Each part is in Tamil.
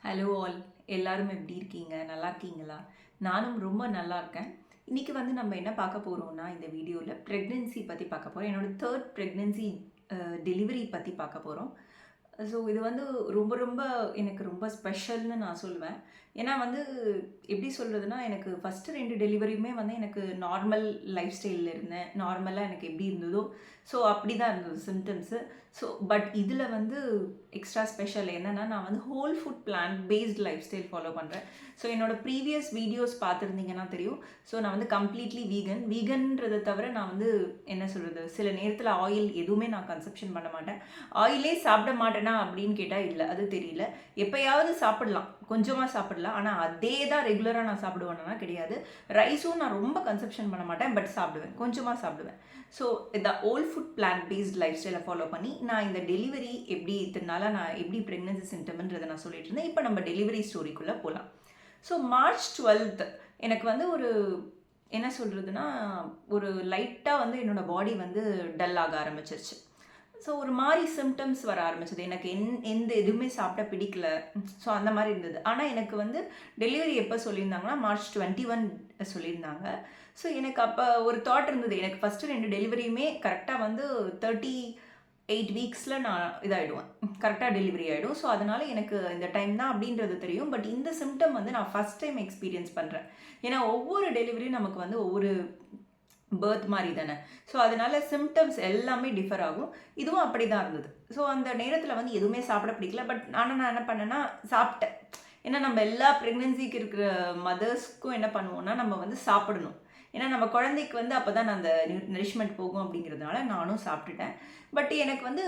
ஹலோ ஆல், எல்லாரும் எப்படி இருக்கீங்க? நல்லா இருக்கீங்களா? நானும் ரொம்ப நல்லா இருக்கேன். இன்னைக்கு வந்து நம்ம என்ன பார்க்க போறோம்னா, இந்த வீடியோவில் ப்ரெக்னென்சி பற்றி பார்க்க போகிறோம். என்னோட தேர்ட் ப்ரெக்னென்சி டெலிவரி பற்றி பார்க்க போகிறோம். ஸோ இது வந்து ரொம்ப ரொம்ப எனக்கு ரொம்ப ஸ்பெஷல்னு நான் சொல்லுவேன். ஏன்னா வந்து எப்படி சொல்கிறதுனா, எனக்கு ஃபஸ்ட்டு 2 டெலிவரியுமே வந்து எனக்கு நார்மல் லைஃப் ஸ்டைலில் இருந்தேன். நார்மலாக எனக்கு எப்படி இருந்ததோ, ஸோ அப்படி தான் இருந்தது சிம்டம்ஸு. ஸோ பட் இதில் வந்து எக்ஸ்ட்ரா ஸ்பெஷல் என்னென்னா, நான் வந்து whole food plant based life style follow பண்ணுறேன். ஸோ என்னோடய ப்ரீவியஸ் வீடியோஸ் பார்த்துருந்தீங்கன்னா தெரியும். ஸோ நான் வந்து கம்ப்ளீட்லி வீகன்றதை தவிர நான் வந்து என்ன சொல்கிறது, சில நேரத்தில் ஆயில் எதுவுமே நான் கன்சப்ஷன் பண்ண மாட்டேன். ஆயிலே சாப்பிட மாட்டேனா அப்படின்னு கேட்டால் இல்லை, அது தெரியல. எப்போயாவது சாப்பிடலாம், கொஞ்சமாக சாப்பிடலாம். ஆனால் அதே தான் ரெகுலராக நான் சாப்பிடுவேன்னா கிடையாது. ரைஸும் நான் ரொம்ப கன்சப்ஷன் பண்ண மாட்டேன், பட் சாப்பிடுவேன், கொஞ்சமாக சாப்பிடுவேன். ஸோ இந்த whole food plant based life ஸ்டைலை ஃபாலோ பண்ணி நான் இந்த டெலிவரி எப்படி இத்தனால நான் எப்படி ப்ரெக்னன்சி சிம்டம்ன்றதை நான் சொல்லிட்டு இருந்தேன். இப்போ நம்ம டெலிவரி ஸ்டோரிக்குள்ளே போகலாம். ஸோ மார்ச் 12th எனக்கு வந்து ஒரு என்ன சொல்கிறதுனா, ஒரு லைட்டாக வந்து என்னோடய பாடி வந்து டல் ஆக ஆரம்பிச்சிருச்சு. ஸோ ஒரு மாதிரி சிம்டம்ஸ் வர ஆரம்பிச்சது. எனக்கு எந்த எதுவுமே சாப்பிட பிடிக்கல. ஸோ அந்த மாதிரி இருந்தது. ஆனால் எனக்கு வந்து டெலிவரி எப்போ சொல்லியிருந்தாங்கன்னா, மார்ச் 21 சொல்லியிருந்தாங்க. ஸோ எனக்கு அப்போ ஒரு தாட் இருந்தது. எனக்கு ஃபஸ்ட்டு 2 டெலிவரியுமே கரெக்டாக வந்து 38 வீக்ஸில் நான் இதாகிடுவேன், கரெக்டாக டெலிவரி ஆகிடும். ஸோ அதனால் எனக்கு இந்த டைம் தான் அப்படின்றது தெரியும். பட் இந்த சிம்டம் வந்து நான் ஃபஸ்ட் டைம் எக்ஸ்பீரியன்ஸ் பண்ணுறேன். ஏன்னா ஒவ்வொரு டெலிவரியும் நமக்கு வந்து ஒவ்வொரு பர்த் மாதிரி தானே. ஸோ அதனால சிம்டம்ஸ் எல்லாமே டிஃபர் ஆகும். இதுவும் அப்படி தான் இருந்தது. ஸோ அந்த நேரத்தில் வந்து எதுவுமே சாப்பிட பிடிக்கல. பட் ஆனால் நான் என்ன பண்ணேன்னா சாப்பிட்டேன். ஏன்னா நம்ம எல்லா ப்ரெக்னென்சிக்கு இருக்கிற மதர்ஸ்க்கும் என்ன பண்ணுவோம்னா, நம்ம வந்து சாப்பிடணும். ஏன்னா நம்ம குழந்தைக்கு வந்து அப்போ தான் அந்த நரிஷ்மெண்ட் போகும் அப்படிங்கிறதுனால நானும் சாப்பிட்டுட்டேன். பட் எனக்கு வந்து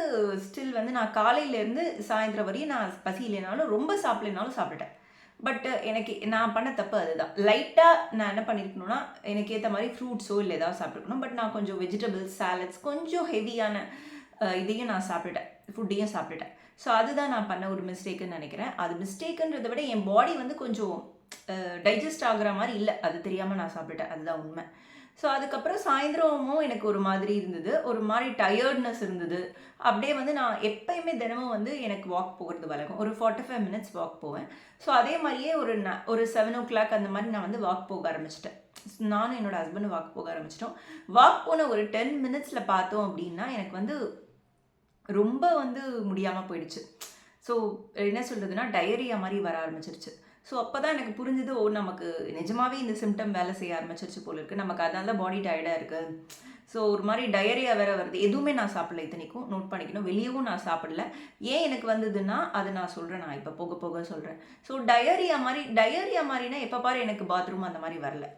ஸ்டில் வந்து நான் காலையிலேருந்து சாயந்தரம் வரையும் நான் பசி இல்லைனாலும் ரொம்ப சாப்பிட்லைனாலும் சாப்பிட்டுட்டேன். பட் எனக்கு நான் பண்ண தப்பு அதுதான். லைட்டாக நான் என்ன பண்ணியிருக்கணும்னா, எனக்கு ஏற்ற மாதிரி ஃப்ரூட்ஸோ இல்லை ஏதாவது சாப்பிட்டுருக்கணும். பட் நான் கொஞ்சம் வெஜிடபிள்ஸ், சாலட்ஸ், கொஞ்சம் ஹெவியான இதையும் நான் சாப்பிட்டுட்டேன், ஃபுட்டையும் சாப்பிட்டுட்டேன். ஸோ அதுதான் நான் பண்ண ஒரு மிஸ்டேக்குன்னு நினைக்கிறேன். அது மிஸ்டேக்குன்றதை விட என் பாடி வந்து கொஞ்சம் டைஜஸ்ட் ஆகுற மாதிரி இல்லை, அது தெரியாமல் நான் சாப்பிட்டுட்டேன், அதுதான் உண்மை. ஸோ அதுக்கப்புறம் சாயந்தரமும் எனக்கு ஒரு மாதிரி இருந்தது, ஒரு மாதிரி டயர்ட்னஸ் இருந்தது. அப்படியே வந்து நான் எப்பயுமே தினமும் வந்து எனக்கு வாக் போகிறது வழக்கம். ஒரு 45 மினிட்ஸ் வாக் போவேன். ஸோ அதே மாதிரியே ஒரு 7 o'clock அந்த மாதிரி நான் வந்து வாக் போக ஆரம்பிச்சிட்டேன். நானும் என்னோட ஹஸ்பண்டும் வாக் போக ஆரம்பிச்சிட்டோம். வாக் போன ஒரு 10 மினிட்ஸில் பார்த்தோம் அப்படின்னா எனக்கு வந்து ரொம்ப வந்து முடியாமல் போயிடுச்சு. ஸோ என்ன சொல்கிறதுனா, டயரியா மாதிரி வர ஆரம்பிச்சிருச்சு. ஸோ அப்போ தான் எனக்கு புரிஞ்சுது, நமக்கு நிஜமாகவே இந்த சிம்டம் வேலை செய்ய ஆரம்பிச்சிருச்சு போல இருக்குது. நமக்கு அதனால தான் பாடி டயர்டாக இருக்குது. ஸோ ஒரு மாதிரி டயரியா வேறு வருது. எதுவுமே நான் சாப்பிடல, இத்தனைக்கும் நோட் பண்ணிக்கணும். வெளியவும் நான் சாப்பிடல. ஏன் எனக்கு வந்ததுன்னா அதை நான் சொல்கிறேன், நான் இப்போ போக போக சொல்கிறேன். ஸோ டயரியா மாதிரினா எப்போ பாரு எனக்கு பாத்ரூம் அந்த மாதிரி வரல.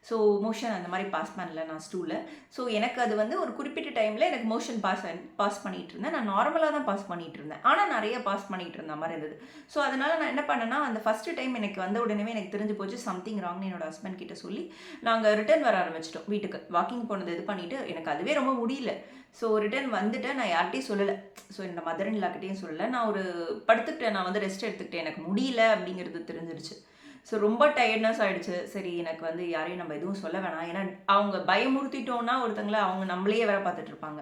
ஸோ மோஷன் அந்த மாதிரி பாஸ் பண்ணல நான் ஸ்டூலில். ஸோ எனக்கு அது வந்து ஒரு குறிப்பிட்ட டைமில் எனக்கு மோஷன் பாஸ் பண்ணிகிட்டு இருந்தேன். நான் நார்மலாக தான் பாஸ் பண்ணிகிட்டு இருந்தேன். ஆனால் நிறைய பாஸ் பண்ணிகிட்டு இருந்த மாதிரி இருந்தது. ஸோ அதனால் நான் என்ன பண்ணேன்னா, அந்த ஃபஸ்ட்டு டைம் எனக்கு வந்த உடனே எனக்கு தெரிஞ்சு போச்சு சம்திங் ராங்னு என்னோட ஹஸ்பண்ட் கிட்ட சொல்லி நாங்கள் ரிட்டர்ன் வர ஆரம்பிச்சிட்டோம் வீட்டுக்கு. வாக்கிங் போனது இது பண்ணிவிட்டு எனக்கு அதுவே ரொம்ப முடியல. ஸோ ரிட்டர்ன் வந்துட்டு நான் யார்கிட்டையும் சொல்லலை. ஸோ என்னோட மதர் இன் லாக்கிட்டையும் சொல்லலை. நான் படுத்துக்கிட்டேன், நான் வந்து ரெஸ்ட் எடுத்துக்கிட்டேன். எனக்கு முடியல அப்படிங்கிறது தெரிஞ்சிருச்சு. ஸோ ரொம்ப டயர்ட்னஸ் ஆகிடுச்சு. சரி, எனக்கு வந்து யாரையும் நம்ம எதுவும் சொல்ல வேணாம். ஏன்னா அவங்க பயமுறுத்திட்டோன்னா ஒருத்தங்கள அவங்க நம்மளையே வேற பார்த்துட்டு இருப்பாங்க.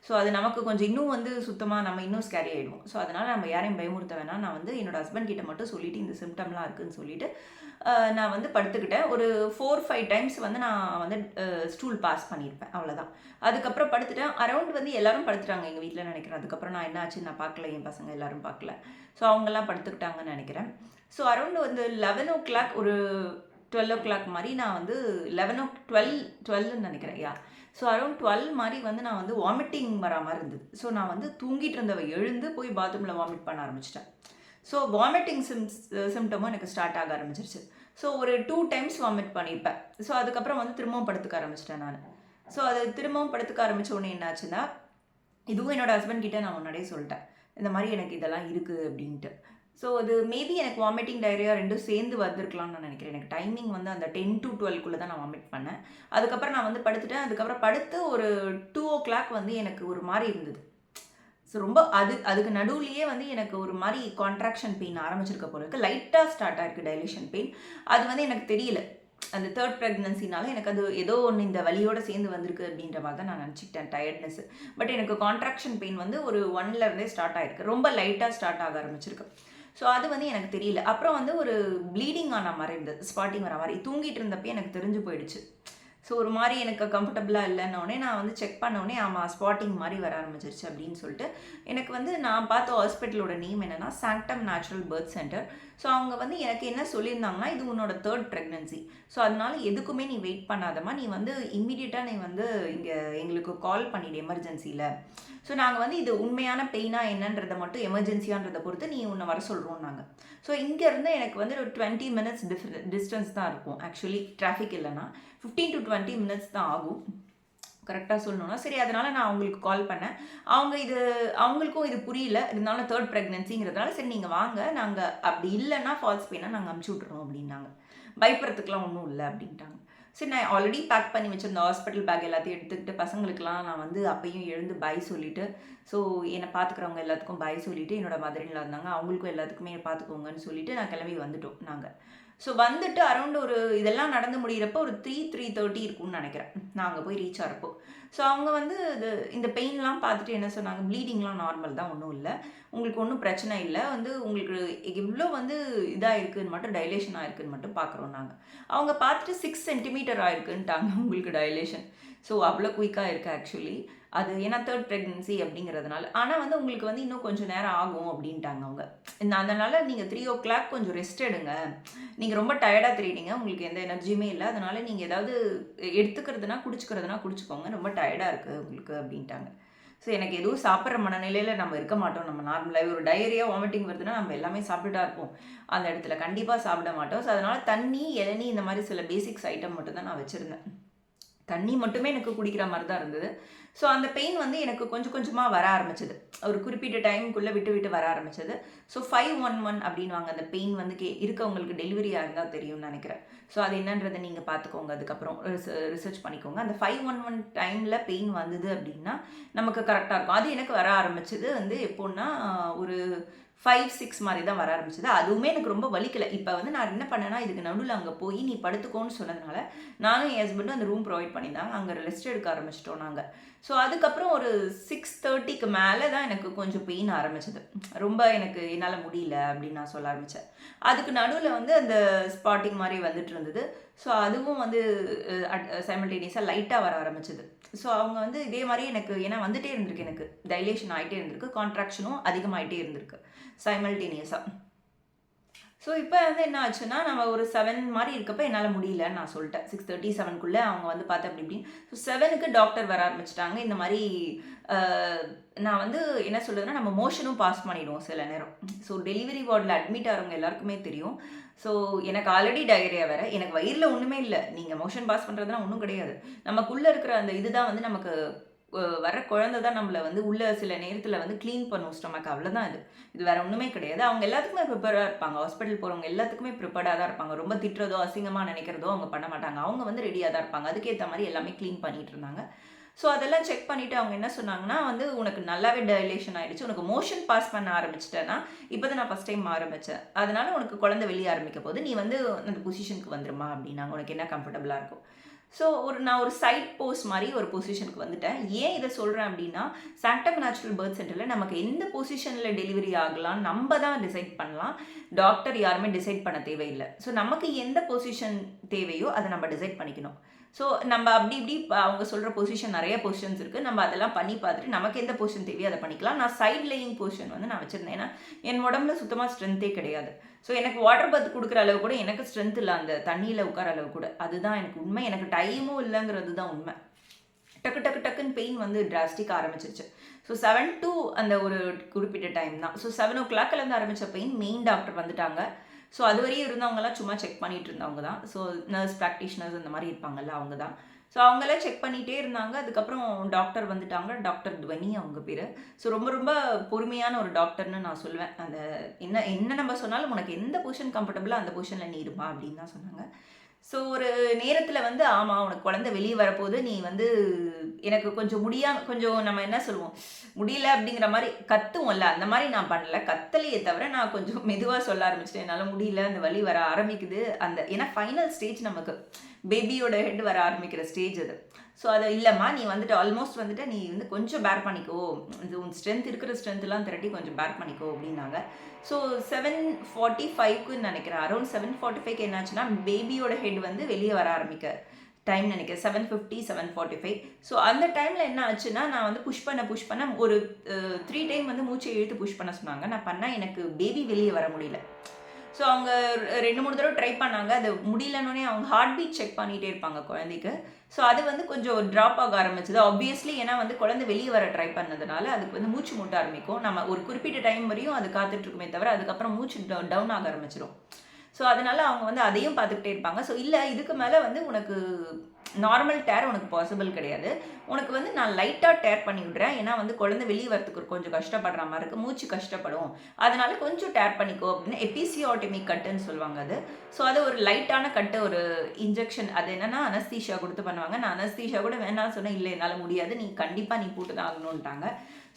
ஸோ அது நமக்கு கொஞ்சம் இன்னும் வந்து சுத்தமாக நம்ம இன்னும் ஸ்கேரி ஆகிடுவோம். ஸோ அதனால் நம்ம யாரையும் பயமுறுத்த வேணாம். நான் வந்து என்னோட ஹஸ்பண்ட் கிட்ட மட்டும் சொல்லிவிட்டு இந்த சிம்டம்லாம் இருக்குதுன்னு சொல்லிவிட்டு நான் வந்து படுத்துக்கிட்டேன். ஒரு 4-5 டைம்ஸ் வந்து நான் வந்து ஸ்டூல் பாஸ் பண்ணியிருப்பேன், அவ்வளோதான். அதுக்கப்புறம் படுத்துட்டேன். அரௌண்ட் வந்து எல்லோரும் படுத்துட்டாங்க எங்கள் வீட்டில் நினைக்கிறேன். அதுக்கப்புறம் நான் என்ன ஆச்சு நான் பார்க்கல, என் பசங்க எல்லோரும் பார்க்கல. ஸோ அவங்கெல்லாம் படுத்துக்கிட்டாங்கன்னு நினைக்கிறேன். ஸோ அரௌண்ட் வந்து 11 o'clock ஒரு 12 o'clock மாதிரி நான் வந்து 12ன்னு நினைக்கிறேன். ஸோ அரௌண்ட் 12 மாதிரி வந்து நான் வந்து வாமிட்டிங் வர மாதிரி இருந்தது. ஸோ நான் வந்து தூங்கிட்டு இருந்தவ எழுந்து போய் பாத்ரூமில் வாமிட் பண்ண ஆரம்பிச்சிட்டேன். ஸோ வாமிட்டிங் சிம்டமும் எனக்கு ஸ்டார்ட் ஆக ஆரம்பிச்சிருச்சு. ஸோ ஒரு 2 times வாமிட் பண்ணியிருப்பேன். ஸோ அதுக்கப்புறம் வந்து திரும்பவும் படுத்துக்க ஆரம்பிச்சிட்டேன் நான். ஸோ அது திரும்பவும் படுத்துக்க ஆரம்பித்த உடனே என்ன ஆச்சுன்னா, இதுவும் என்னோடய ஹஸ்பண்ட் கிட்டே நான் முன்னாடியே சொல்லிட்டேன், இந்த மாதிரி எனக்கு இதெல்லாம் இருக்குது அப்படின்ட்டு. ஸோ அது மேபி எனக்கு வாமிட்டிங் டயரியா ரெண்டும் சேர்ந்து வந்திருக்கலாம்னு நான் நினைக்கிறேன். எனக்கு டைமிங் வந்து அந்த 10 to 12 தான் நான் வாமிட் பண்ணேன். அதுக்கப்புறம் நான் வந்து படுத்துட்டேன். அதுக்கப்புறம் படுத்து ஒரு 2 o'clock வந்து எனக்கு ஒரு மாதிரி இருந்தது. ஸோ ரொம்ப அதுக்கு நடுவுலையே வந்து எனக்கு ஒரு மாதிரி கான்ட்ராக்ஷன் பெயின் ஆரம்பிச்சிருக்க போல இருக்குது. லைட்டாக ஸ்டார்ட் ஆகிருக்கு டைலேஷன் பெயின். அது வந்து எனக்கு தெரியல. அந்த தேர்ட் ப்ரெக்னன்சினால எனக்கு அது ஏதோ ஒன்று இந்த வலியோடு சேர்ந்து வந்திருக்கு அப்படின்ற மாதிரி தான் நான் நினச்சிக்கிட்டேன், டயர்ட்னஸ். பட் எனக்கு கான்ட்ராக்ஷன் பெயின் வந்து ஒரு 1லேருந்தே ஸ்டார்ட் ஆகிருக்கு. ரொம்ப லைட்டாக ஸ்டார்ட் ஆக ஆரம்பிச்சிருக்கு. ஸோ அது வந்து எனக்கு தெரியல. அப்புறம் வந்து ஒரு ப்ளீடிங் ஆன மாரி இருந்தது. ஸ்பாட்டிங் வர மாரி. தூங்கிட்டு இருந்தப்பயே எனக்கு தெரிஞ்சு போயிடுச்சு. ஸோ ஒரு மாரி எனக்கு கம்ஃபர்டபுளாக இல்லன்னோனே நான் வந்து செக் பண்ணோனே, ஆமா ஸ்பாட்டிங் மாரி வர ஆரம்பிச்சிருச்சு அப்படின்னு சொல்லிட்டு, எனக்கு வந்து நான் பார்த்த ஹாஸ்பிட்டலோட நேம் என்னன்னா, சாங்டம் நேச்சுரல் பர்த் சென்டர். ஸோ அவங்க வந்து எனக்கு என்ன சொல்லியிருந்தாங்கன்னா, இது உன்னோட 3rd பிரெக்னன்சி. ஸோ அதனால எதுக்குமே நீ வெயிட் பண்ணாதம்மா. நீ வந்து இம்மீடியட்டாக நீ வந்து இங்கே எங்களுக்கு கால் பண்ணிடு எமர்ஜென்சியில். ஸோ நாங்கள் வந்து இது உண்மையான பெயினா என்னன்றதை மட்டும் எமர்ஜென்சியான்றதை பொறுத்து நீ உன்னை வர சொல்கிறோம் நாங்கள். ஸோ இங்கேருந்து எனக்கு வந்து ஒரு 20 மினிட்ஸ் டிஸ்டன்ஸ் தான் இருக்கும். ஆக்சுவலி டிராஃபிக் இல்லைன்னா 15 to 20 மினிட்ஸ் தான் ஆகும் கரெக்டாக சொல்லணும்னா. சரி அதனால் நான் அவங்களுக்கு கால் பண்ணேன். அவங்களுக்கும் இது புரியல. இருந்தாலும் 3rd ப்ரெக்னன்சிங்கிறதுனால சரி நீங்கள் வாங்க, நாங்கள் அப்படி இல்லைன்னா ஃபால்ஸ் பெயினா நாங்கள் அமுச்சு விட்றோம் அப்படின்னாங்க. பயப்படுறதுக்குலாம் ஒன்றும் இல்லை அப்படின்ட்டாங்க. சரி நான் ஆல்ரெடி பேக் பண்ணி வச்சுருந்த ஹாஸ்பிட்டல் பேக் எல்லாத்தையும் எடுத்துக்கிட்டு பசங்களுக்கெலாம் நான் வந்து அப்பையும் எழுந்து பை சொல்லிவிட்டு, ஸோ என்னை பார்த்துக்கிறவங்க எல்லாத்துக்கும் பை சொல்லிவிட்டு, என்னோட மதரின்ல இருந்தாங்க அவங்களுக்கும் எல்லாத்துக்குமே பார்த்துக்கோங்கன்னு சொல்லிவிட்டு நான் கிளம்பி வந்துட்டோம் நாங்கள். ஸோ வந்துட்டு அரௌண்ட் ஒரு இதெல்லாம் நடந்து முடிகிறப்போ ஒரு 3:30 இருக்கும்னு நினைக்கிறேன் நான் அங்கே போய் ரீச் ஆகிறப்போ. ஸோ அவங்க வந்து இந்த பெயின்லாம் பார்த்துட்டு என்ன சொன்னாங்க, ப்ளீடிங்லாம் நார்மல் தான், ஒன்றும் இல்லை, உங்களுக்கு ஒன்றும் பிரச்சனை இல்லை, வந்து உங்களுக்கு எவ்வளோ வந்து இதாக இருக்குதுன்னு மட்டும் டைலேஷன் ஆயிருக்குன்னு மட்டும் பார்க்குறோம் நாங்கள். அவங்க பார்த்துட்டு 6 சென்டிமீட்டர் ஆயிருக்குன்ட்டாங்க உங்களுக்கு டைலேஷன். ஸோ அவ்வளோ குயிக்காக இருக்குது ஆக்சுவலி. அது ஏன்னா 3rd ப்ரெக்னன்சி அப்படிங்கிறதுனால. ஆனால் வந்து உங்களுக்கு வந்து இன்னும் கொஞ்சம் நேரம் ஆகும் அப்படின்ட்டாங்க அவங்க. அதனால் நீங்கள் 3 o'clock கொஞ்சம் ரெஸ்ட் எடுங்க, நீங்கள் ரொம்ப டயர்டாக தெரியுறீங்க, உங்களுக்கு எந்த எனர்ஜியுமே இல்லை, அதனால் நீங்கள் ஏதாவது எடுத்துக்கிறதுனா குடிச்சுக்கோங்க, ரொம்ப டயர்டாக இருக்குது உங்களுக்கு அப்படின்ட்டாங்க. ஸோ எனக்கு எதுவும் சாப்பிட்ற மனநிலையில் நம்ம இருக்க மாட்டோம். நம்ம நார்மலாகவே ஒரு டயரியா வாமிட்டிங் வருதுன்னா நம்ம எல்லாமே சாப்பிட்டுட்டா இருப்போம், அந்த இடத்துல கண்டிப்பாக சாப்பிட மாட்டோம். ஸோ அதனால் தண்ணி, இளநீ இந்த மாதிரி சில பேசிக்ஸ் ஐட்டம் மட்டும் தான் நான் வச்சுருந்தேன். தண்ணி மட்டுமே எனக்கு குடிக்கிற மாதிரி தான் இருந்தது. ஸோ அந்த பெயின் வந்து எனக்கு கொஞ்சம் கொஞ்சமாக வர ஆரம்பிச்சது. ஒரு குறிப்பிட்ட டைமுக்குள்ளே விட்டு விட்டு வர ஆரம்பிச்சது. ஸோ 511 அப்படின்வாங்க. அந்த பெயின் வந்து இருக்கவங்களுக்கு டெலிவரியாக இருந்தால் தெரியும்னு நினைக்கிறேன். ஸோ அது என்னன்றதை நீங்கள் பார்த்துக்கோங்க, அதுக்கப்புறம் ரிசர்ச் பண்ணிக்கோங்க. அந்த 511 டைமில் பெயின் வந்தது அப்படின்னா நமக்கு கரெக்டாக இருக்கும். அது எனக்கு வர ஆரம்பிச்சது வந்து எப்போன்னா ஒரு 5-6 மாதிரி தான் வர ஆரம்பிச்சது. அதுவுமே எனக்கு ரொம்ப வலிக்கலை. இப்போ வந்து நான் என்ன பண்ணேன்னா, இதுக்கு நடுவில் அங்கே போய் நீ படுத்துக்கோன்னு சொன்னதுனால நானும் என் ஹஸ்பண்டும் அந்த ரூம் ப்ரொவைட் பண்ணியிருந்தாங்க, அங்கே ரெஸ்ட் எடுக்க ஆரம்பிச்சிட்டோம் நாங்கள். ஸோ அதுக்கப்புறம் ஒரு 6:30க்கு மேலே தான் எனக்கு கொஞ்சம் பெயின் ஆரம்பிச்சது. ரொம்ப எனக்கு என்னால் முடியல அப்படின்னு நான் சொல்ல ஆரம்பித்தேன். அதுக்கு நடுவில் வந்து அந்த ஸ்பாட்டிங் மாதிரி வந்துட்டு இருந்தது. ஸோ அதுவும் வந்து சைமல்டேனியஸாக லைட்டாக வர ஆரம்பிச்சது. ஸோ அவங்க வந்து இதே மாதிரி எனக்கு ஏன்னா வந்துகிட்டே இருந்திருக்கு, எனக்கு டைலேஷன் ஆகிட்டே இருந்திருக்கு, கான்ட்ராக்ஷனும் அதிகமாகிட்டே இருந்திருக்கு சைமல்டேனியஸாக. ஸோ இப்போ வந்து என்ன ஆச்சுன்னா, நம்ம ஒரு 7 மாதிரி இருக்கப்போ என்னால் முடியலன்னு நான் சொல்லிட்டேன். 6:30 7க்குள்ளே அவங்க வந்து பார்த்து அப்படி இப்படின்னு. ஸோ 7க்கு டாக்டர் வர ஆரம்பிச்சிட்டாங்க. இந்த மாதிரி நான் வந்து என்ன சொல்கிறதுனா, நம்ம மோஷனும் பாஸ் பண்ணிவிடுவோம் சில நேரம். ஸோ டெலிவரி வார்டில் அட்மிட் ஆகிறவங்க எல்லாருக்குமே தெரியும். ஸோ எனக்கு ஆல்ரெடி டயரியா வேறு, எனக்கு வயிறில் ஒன்றுமே இல்லை, நீங்கள் மோஷன் பாஸ் பண்ணுறதுனா ஒன்றும் கிடையாது. நமக்குள்ளே இருக்கிற அந்த இதுதான் வந்து நமக்கு வர குழந்தை தான் நம்மளை வந்து உள்ள சில நேரத்தில் வந்து க்ளீன் பண்ணும் ஸ்டொமக், அவ்வளோதான். இது வேறு ஒன்றுமே கிடையாது. அவங்க எல்லாத்துக்குமே ப்ரிப்பேர்டாக இருப்பாங்க. ஹாஸ்பிட்டல் போகிறவங்க எல்லாத்துக்குமே ப்ரிப்பேர்டாக தான் இருப்பாங்க. ரொம்ப திட்டுறதோ அசிங்கமாக நினைக்கிறதோ அவங்க பண்ண மாட்டாங்க. அவங்க வந்து ரெடியாக தான் இருப்பாங்க. அதுக்கேற்ற மாதிரி எல்லாமே க்ளீன் பண்ணிகிட்டு இருந்தாங்க. ஸோ அதெல்லாம் செக் பண்ணிவிட்டு அவங்க என்ன சொன்னாங்கன்னா, வந்து உனக்கு நல்லாவே டைலேஷன் ஆகிடுச்சு, உனக்கு மோஷன் பாஸ் பண்ண ஆரம்பிச்சிட்டேன்னா, இப்போ தான் நான் ஃபஸ்ட் டைம் ஆரம்பித்தேன், அதனால் உனக்கு குழந்தை வெளியே ஆரம்பிக்க போது நீ வந்து அந்த பொசிஷனுக்கு வந்துருமா அப்படின்னாங்க, உனக்கு என்ன கம்ஃபர்டபுளாக இருக்கும். ஸோ நான் ஒரு சைட் போஸ்ட் மாதிரி ஒரு பொசிஷனுக்கு வந்துட்டேன். ஏன் இதை சொல்கிறேன் அப்படின்னா, சாங்டம் நேச்சுரல் பர்த் சென்டரில் நமக்கு எந்த பொசிஷனில் டெலிவரி ஆகலாம் நம்ம தான் டிசைட் பண்ணலாம். டாக்டர் யாருமே டிசைட் பண்ண தேவையில்லை. ஸோ நமக்கு எந்த பொசிஷன் தேவையோ அதை நம்ம டிசைட் பண்ணிக்கணும். ஸோ நம்ம அப்படி இப்படி அவங்க சொல்கிற பொசிஷன் நிறைய பொசிஷன்ஸ் இருக்குது. நம்ம அதெல்லாம் பண்ணி பார்த்துட்டு நமக்கு எந்த பொசிஷன் தேவையோ அதை பண்ணிக்கலாம். நான் சைட் லேயிங் பொசிஷன் வந்து நான் வச்சுருந்தேன். ஏன்னா என் உடம்புல சுத்தமாக ஸ்ட்ரென்த்தே கிடையாது. ஸோ எனக்கு வாட்டர் பர்த் கொடுக்குற அளவு கூட எனக்கு ஸ்ட்ரென்த் இல்லை, அந்த தண்ணியில் உட்கார அளவு கூட. அதுதான் எனக்கு உண்மை. எனக்கு டைமும் இல்லைங்கிறது தான் உண்மை. டக்கு டக்கு டக்குன்னு பெயின் வந்து டிராஸ்டிக் ஆரம்பிச்சிருச்சு. ஸோ 7 to அந்த ஒரு குறிப்பிட்ட டைம் தான். ஸோ 7 o'clockலேருந்து ஆரம்பித்த பெயின் மெயின் டாக்டர் வந்துட்டாங்க. ஸோ அது வரையும் இருந்தவங்கலாம் சும்மா செக் பண்ணிகிட்டு இருந்தவங்க தான். ஸோ நர்ஸ் ப்ராக்டிஷனர்ஸ் அந்த மாதிரி இருப்பாங்கல்ல, அவங்க தான். ஸோ அவங்களாம் செக் பண்ணிகிட்டே இருந்தாங்க. அதுக்கப்புறம் டாக்டர் வந்துட்டாங்க. டாக்டர் துவனி அவங்க பேர். ஸோ ரொம்ப ரொம்ப பொறுமையான ஒரு டாக்டர்னு நான் சொல்லுவேன். அந்த என்ன நம்ம சொன்னாலும் உனக்கு எந்த பொசிஷன் கம்ஃபர்டபுளோ அந்த பொசிஷனில் நீ இருப்பா அப்படின்னு தான் சொன்னாங்க. ஸோ ஒரு நேரத்தில் வந்து ஆமாம் உனக்கு குழந்தை வெளியே வரப்போது, நீ வந்து எனக்கு கொஞ்சம் கொஞ்சம் நம்ம என்ன சொல்லுவோம், முடியல அப்படிங்கிற மாதிரி கத்துவோம்ல, அந்த மாதிரி நான் பண்ணல. கத்தலையே தவிர நான் கொஞ்சம் மெதுவாக சொல்ல ஆரம்பிச்சிட்டேன். என்னால் முடியல, அந்த வலி வர ஆரம்பிக்குது. ஏன்னா ஃபைனல் ஸ்டேஜ் நமக்கு பேபியோட ஹெட் வர ஆரம்பிக்கிற ஸ்டேஜ் அது. ஸோ அது இல்லைம்மா, நீ வந்துட்டு ஆல்மோஸ்ட் வந்துட்டு நீ வந்து கொஞ்சம் பேர் பண்ணிக்கோ, இது உன் ஸ்ட்ரென்த் இருக்கிற ஸ்ட்ரென்த்லாம் திரட்டி கொஞ்சம் பேர் பண்ணிக்கோ அப்படின்னாங்க. ஸோ 7:45க்குன்னு நினைக்கிறேன், அரௌண்ட் 7:45க்கு என்னாச்சுன்னா பேபியோட ஹெட் வந்து வெளியே வர ஆரம்பிக்க டைம் நினைக்கிறேன், 7:50 7:45. ஸோ அந்த டைமில் என்ன ஆச்சுன்னா, நான் வந்து புஷ் பண்ண ஒரு 3 டைம் வந்து மூச்சை இழுத்து புஷ் பண்ண சொன்னாங்க. நான் பண்ணால் எனக்கு பேபி வெளியே வர முடியல. ஸோ அவங்க 2-3 தடவை ட்ரை பண்ணாங்க. அது முடியலன்னொடனே அவங்க ஹார்ட் பீட் செக் பண்ணிகிட்டே இருப்பாங்க குழந்தைக்கு. ஸோ அது வந்து கொஞ்சம் ட்ராப் ஆக ஆரம்பிச்சது ஆப்வியஸ்லி. ஏன்னா வந்து குழந்தை வெளியே வர ட்ரை பண்ணதுனால அதுக்கு வந்து மூச்சு முட்ட ஆரம்பிக்கும். நம்ம ஒரு குறிப்பிட்ட டைம் வரையும் அது காத்துட்ருக்குமே தவிர அதுக்கப்புறம் மூச்சு டவுன் ஆக ஆரம்பிச்சிடும். ஸோ அதனால அவங்க வந்து அதையும் பார்த்துக்கிட்டே இருப்பாங்க. ஸோ இல்லை, இதுக்கு மேலே வந்து உனக்கு நார்மல் டேர் உனக்கு பாசிபிள் கிடையாது, உனக்கு வந்து நான் லைட்டாக டேர் பண்ணி விட்றேன். ஏன்னா வந்து குழந்தை வெளியே வரத்துக்கு கொஞ்சம் கஷ்டப்படுற மாதிரி இருக்குது, மூச்சு கஷ்டப்படும், அதனால கொஞ்சம் டேர் பண்ணிக்கோ அப்படின்னு எபிசியோட்டமிக் கட்டுன்னு சொல்லுவாங்க அது. ஸோ அது ஒரு லைட்டான கட்டு, ஒரு இன்ஜெக்ஷன். அது என்னென்னா அனஸ்தீஷியா கொடுத்து பண்ணுவாங்க. நான் அனஸ்தீஷியா கூட வேணாம்னு சொன்னேன், இல்லை என்னால் முடியாது, நீ கண்டிப்பாக நீ போட்டு தான் ஆகணுன்ட்டாங்க.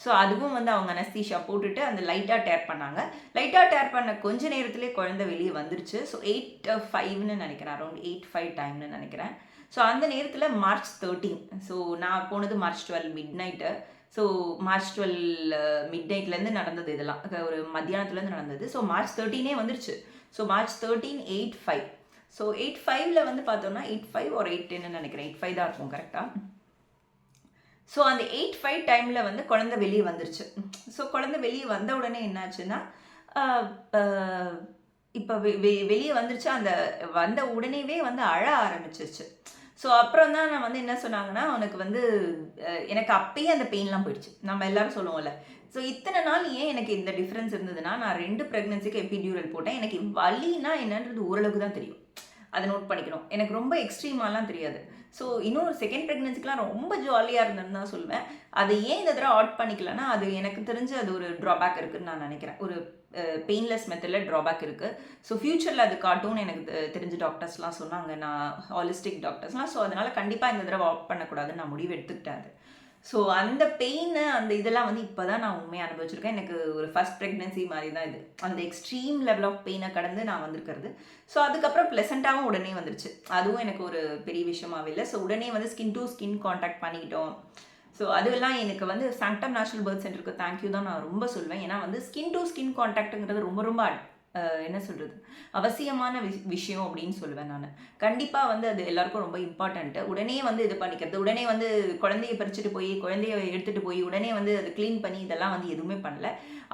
ஸோ அதுவும் வந்து அவங்க அனஸ்தீஷியா போட்டுட்டு அந்த லைட்டாக டேர் பண்ணாங்க. லைட்டாக டேர் பண்ண கொஞ்ச நேரத்துலேயே குழந்தை வெளியே வந்துருச்சு. ஸோ 8:05ன்னு நினைக்கிறேன், அரௌண்ட் 8:05 டைம்னு நினைக்கிறேன். ஸோ அந்த நேரத்தில் March 13. ஸோ நான் போனது March 12 midnight. So March 12 mid நைட்லேருந்து நடந்தது, இதெல்லாம் ஒரு மத்தியானத்துலேருந்து நடந்தது. ஸோ March 13 வந்துருச்சு. So March 13 8:05. ஸோ 8:05ல் வந்து பார்த்தோம்னா 8:05 ஒரு 8:10ன்னு நினைக்கிறேன், 8:05 தான் இருக்கும் கரெக்டாக. ஸோ அந்த 8:05 டைமில் வந்து குழந்தை வெளியே வந்துருச்சு. ஸோ குழந்தை வெளியே வந்த உடனே என்னாச்சுன்னா, இப்போ வெளியே வந்துருச்சு. அந்த வந்த உடனேவே வந்து அழ ஆரம்பிச்சிருச்சு. ஸோ அப்புறம் தான் நான் வந்து என்ன சொன்னாங்கன்னா, உனக்கு வந்து எனக்கு அப்பயே அந்த பெயின்லாம் போயிடுச்சு. நம்ம எல்லாரும் சொல்லுவோம்ல. ஸோ இத்தனை நாள் ஏன் எனக்கு இந்த டிஃப்ரென்ஸ் இருந்ததுன்னா, நான் 2 ப்ரெக்னன்சிக்கு எபிடியூரல் போட்டேன். எனக்கு வலினா என்னன்றது ஓரளவுக்கு தான் தெரியும், அதை நோட் பண்ணிக்கணும். எனக்கு ரொம்ப எக்ஸ்ட்ரீமாலாம் தெரியாது. ஸோ இன்னும் செகண்ட் ப்ரெக்னன்சிக்கெலாம் ரொம்ப ஜாலியாக இருந்தேன்னு தான் சொல்லுவேன். அதை ஏன் இந்த தடவை ஆட் பண்ணிக்கலன்னா, அது எனக்கு தெரிஞ்சு அது ஒரு ட்ராபேக் இருக்குதுன்னு நான் நினைக்கிறேன். ஒரு பெயின்லெஸ் மெத்தடில் ட்ராபேக் இருக்குது. ஸோ ஃப்யூச்சரில் அது காட்டும்னு எனக்கு தெரிஞ்ச டாக்டர்ஸ்லாம் சொன்னாங்க, நான் ஹாலிஸ்டிக் டாக்டர்ஸ்லாம். ஸோ அதனால் கண்டிப்பாக இந்த தடவை ஆட் பண்ணக்கூடாதுன்னு நான் முடிவு எடுத்துக்கிட்டேன். அது ஸோ அந்த பெயின், அந்த இதெல்லாம் வந்து இப்போ தான் நான் உண்மையாக அனுபவிச்சிருக்கேன். எனக்கு ஒரு ஃபர்ஸ்ட் ப்ரெக்னன்சி மாதிரி தான் இது. அந்த எக்ஸ்ட்ரீம் லெவல் ஆஃப் பெயினை கடந்து நான் வந்திருக்கிறது. ஸோ அதுக்கப்புறம் ப்ளசண்ட்டாகவும் உடனே வந்துருச்சு. அதுவும் எனக்கு ஒரு பெரிய விஷயமாவே இல்லை. ஸோ உடனே வந்து ஸ்கின் டு ஸ்கின் கான்டாக்ட் பண்ணிக்கிட்டோம். ஸோ அதுவெல்லாம் எனக்கு வந்து சாங்டம் நேஷனல் பர்த் சென்டருக்கு தேங்க்யூ தான் நான் ரொம்ப சொல்வேன். ஏன்னா வந்து ஸ்கின் டு ஸ்கின் கான்டாக்ட்டுங்கிறது ரொம்ப ரொம்ப என்ன சொல்கிறது, அவசியமான விஷயம் அப்படின்னு சொல்லுவேன் நான். கண்டிப்பாக வந்து அது எல்லாருக்கும் ரொம்ப இம்பார்ட்டண்ட்டு. உடனே வந்து இது பண்ணிக்கிறது, உடனே வந்து குழந்தைய பறிச்சுட்டு போய் குழந்தைய எடுத்துகிட்டு போய் உடனே வந்து அதை க்ளீன் பண்ணி இதெல்லாம் வந்து எதுவுமே பண்ணல.